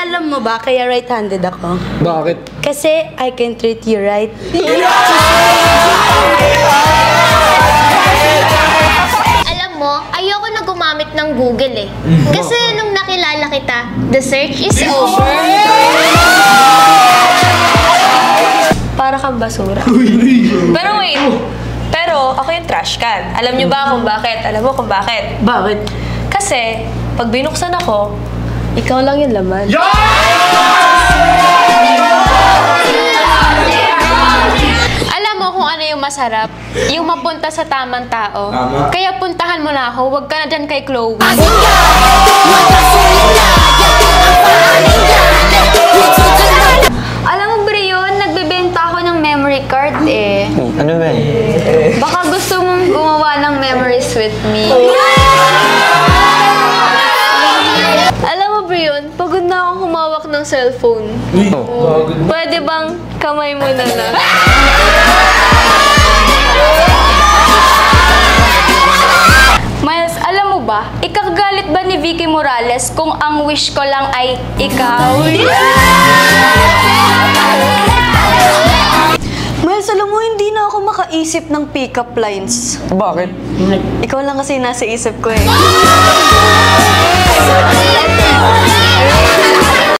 alam mo ba, kaya right-handed ako? Bakit? Kasi I can treat you right. Alam mo, ayoko na gumamit ng Google eh. Kasi nung nakilala kita, the search is over. Para kang basura. Pero wait, ako yung trash can. Alam niyo ba kung bakit? Alam mo kung bakit? Bakit? Kasi, pag binuksan ako, ikaw lang yung laman. Alam mo kung ano yung masarap? Yung mapunta sa tamang tao. Kaya puntahan mo na ako, huwag ka na dyan kay Chloe. Alam mo, Brion, nagbebenta ako ng memory card eh. Ano ba? Baka gusto mong gumawa ng memories with me. Alam mo, Brion, pagod na akong humawak ng cellphone. Pwede bang kamay mo na lang? Miles, alam mo ba, ikakagalit ba ni Vicky Morales kung ang wish ko lang ay ikaw? Miles, alam mo, hindi na ako makaisip ng pick-up lines. Bakit? Ikaw lang kasi nasa isip ko eh.